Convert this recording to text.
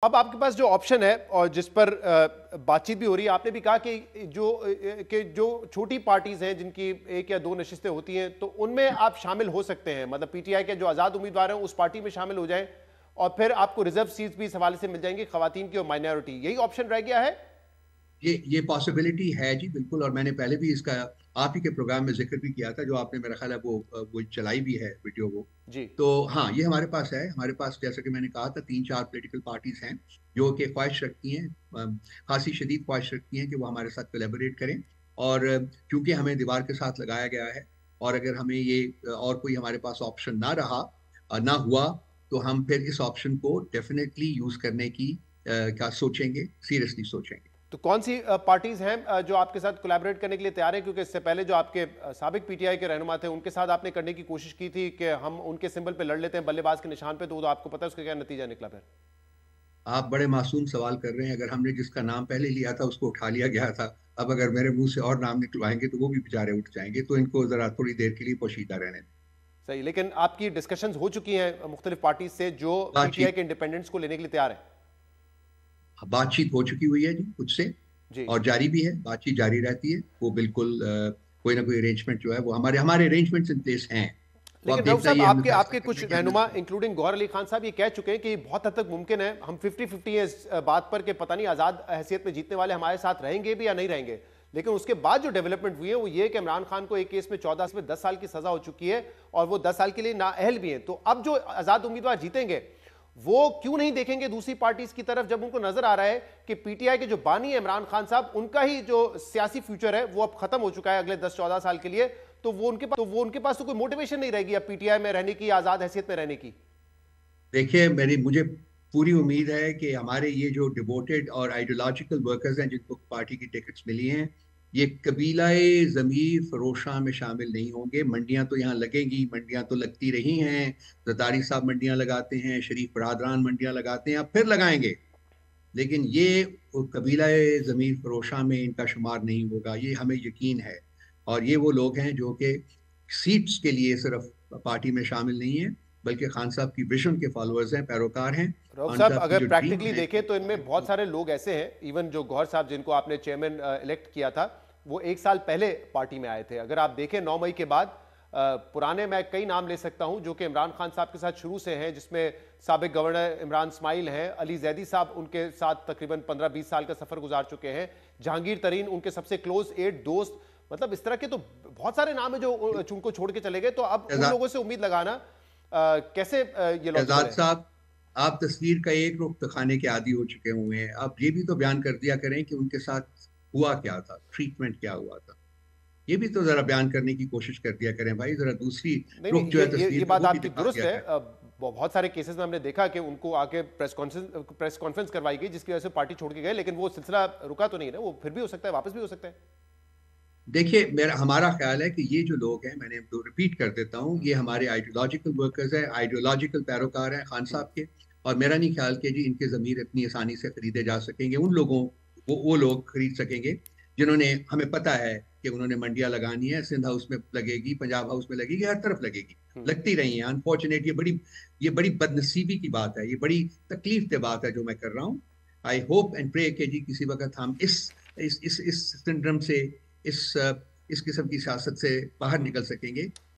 अब आपके पास जो ऑप्शन है और जिस पर बातचीत भी हो रही है, आपने भी कहा कि जो छोटी पार्टीज हैं जिनकी एक या दो नशिस्तें होती हैं, तो उनमें आप शामिल हो सकते हैं। मतलब पीटीआई के जो आजाद उम्मीदवार हैं उस पार्टी में शामिल हो जाएं और फिर आपको रिजर्व सीट्स भी इस हवाले से मिल जाएंगी, खवातीन की और माइनॉरिटी। यही ऑप्शन रह गया है। ये पॉसिबिलिटी है जी, बिल्कुल। और मैंने पहले भी इसका आप ही के प्रोग्राम में जिक्र भी किया था, जो आपने मेरा ख्याल है वो चलाई भी है वीडियो वो। जी। तो हाँ, ये हमारे पास है। हमारे पास जैसा कि मैंने कहा था, तीन चार पॉलिटिकल पार्टीज हैं जो कि ख्वाहिश रखती हैं, खासी शदीद ख्वाहिश रखती हैं कि वो हमारे साथ कोलेबोरेट करें। और क्योंकि हमें दीवार के साथ लगाया गया है, और अगर हमें ये और कोई हमारे पास ऑप्शन ना रहा, ना हुआ, तो हम फिर इस ऑप्शन को डेफिनेटली यूज करने की क्या सोचेंगे, सीरियसली सोचेंगे। तो कौन सी पार्टीज हैं जो आपके साथ कोलैबोरेट करने के लिए तैयार है? क्योंकि इससे पहले जो आपके साबिक पीटीआई के रहनुमा थे, उनके साथ आपने करने की कोशिश की थी कि हम उनके सिंबल पे लड़ लेते हैं, बल्लेबाज के निशान पे। तो आपको पता है उसका क्या नतीजा निकला फिर? आप बड़े मासूम सवाल कर रहे हैं। अगर हमने जिसका नाम पहले लिया था उसको उठा लिया गया था, अब अगर मेरे मुंह से और नाम निकलवाएंगे तो वो भी बेचारे उठ जाएंगे। तो इनको जरा थोड़ी देर के लिए पोशीदा रहने दें। सही, लेकिन आपकी डिस्कशंस हो चुकी हैं मुख्तलिफ पार्टी से जो पीटीआई बातचीत के इंडिपेंडेंट्स को लेने के लिए तैयार है? बातचीत हो चुकी हुई है जी खुद से, जी। और जारी भी है। बातचीत जारी रहती है। वो बिल्कुल कोई ना कोई अरेंजमेंट जो है वो हमारे हमारे अरेंजमेंट्स इन प्लेस हैं। वो आप लेकिन रऊफ साहब, देखना, ये हमें आपके फैसला आपके करना कुछ है कि हमने रहनुमा उसको। इंक्लूडिंग गौहर अली खान साहब ये कह चुके हैं कि बहुत हद तक मुमकिन है, हम 50-50 है इस बात पर कि पता नहीं आजाद हैसियत में जीतने वाले हमारे साथ रहेंगे भी या नहीं रहेंगे। लेकिन उसके बाद जो डेवलपमेंट हुई है वो ये कि इमरान खान को एक केस में 14 में 10 साल की सजा हो चुकी है और वो 10 साल के लिए नाअहल भी हैं। तो अब जो आजाद उम्मीदवार जीतेंगे वो क्यों नहीं देखेंगे दूसरी पार्टीज की तरफ, जब उनको नजर आ रहा है कि पीटीआई के जो बानी है इमरान खान साहब, उनका ही जो सियासी फ्यूचर है वो अब खत्म हो चुका है अगले 10-14 साल के लिए। तो वो उनके पास तो कोई मोटिवेशन नहीं रहेगी अब पीटीआई में रहने की, आजाद हैसियत में रहने की। देखिए, मेरी मुझे पूरी उम्मीद है कि हमारे ये जो डिवोटेड और आइडियोलॉजिकल वर्कर्स हैं जिनको पार्टी की टिकट्स मिली हैं, ये कबीलाए ज़मीर फरोशा में शामिल नहीं होंगे। मंडियां तो यहाँ लगेंगी, मंडियां तो लगती रही हैं। जरदारी साहब मंडियां लगाते हैं, शरीफ बरादरान मंडियां लगाते हैं, अब फिर लगाएंगे। लेकिन ये कबीलाए ज़मीर फरोशा में इनका शुमार नहीं होगा, ये हमें यकीन है। और ये वो लोग हैं जो कि सीट्स के लिए सिर्फ पार्टी में शामिल नहीं है, बल्कि खान साहब की विजन के फॉलोअर्स हैं, पैरोकार हैं। रऊफ खान साहब, साहब की अगर जो ड्रीम प्रैक्टिकली है देखें तो वो इनमें बहुत सारे लोग ऐसे हैं, इवन जो गौहर साहब जिनको आपने चेयरमैन इलेक्ट किया था, वो एक साल पहले पार्टी में आए थे। अगर आप देखें 9 मई के बाद पुराने, मैं कई नाम ले सकता हूं जो कि इमरान खान साहब के साथ शुरू से हैं, जिसमें साबिक गवर्नर इमरान इस्माइल हैं, अली जैदी साहब उनके साथ तकरीबन 15-20 साल का सफर गुजार चुके हैं, जहांगीर तरीन उनके सबसे क्लोज एड दोस्त। मतलब इस तरह के तो बहुत सारे नाम है जो उनको छोड़ के चले गए। तो अब उन लोगों से उम्मीद लगाना कैसे ये लॉजिकल शहजाद है? साहब, आप तस्वीर का एक रुख दिखाने के आदी हो चुके हुए हैं। आप ये भी तो बयान कर दिया करें कि उनके साथ हुआ क्या था, ट्रीटमेंट क्या हुआ था। ये भी तो जरा बयान करने की कोशिश कर दिया करें भाई। जरा दूसरी नहीं रुख नहीं, जो ये है ये तस्वीर ये का बात वो भी आपकी दिखा दुरुस्त दिया है। करें। बहुत सारे केसेस में हमने देखा कि उनको आके प्रेस कॉन्फ्रेंस करवाई गई जिसकी वजह से पार्टी छोड़ के गए, लेकिन वो सिलसिला रुका तो नहीं ना, वो फिर भी हो सकता है, वापस भी हो सकता है। देखिए, मेरा हमारा ख्याल है कि ये जो लोग हैं, मैंने तो रिपीट कर देता हूँ, ये हमारे आइडियोलॉजिकल वर्कर्स हैं, आइडियोलॉजिकल पैरोकार हैं खान साहब के। और मेरा नहीं ख्याल कि जी इनके ज़मीर इतनी आसानी से खरीदे जा सकेंगे। उन लोगों वो लोग खरीद सकेंगे जिन्होंने, हमें पता है कि उन्होंने मंडियां लगानी है। सिंध हाउस में लगेगी, पंजाब हाउस में लगेगी, हर तरफ लगेगी, लगती रही है। अनफॉर्चुनेट, ये बड़ी बदनसीबी की बात है, ये बड़ी तकलीफ दे बात है जो मैं कर रहा हूँ। आई होप एंड प्रे कि जी किसी वक्त हम इस सिंड्रम से, इस इस किस्म की सियासत से बाहर निकल सकेंगे।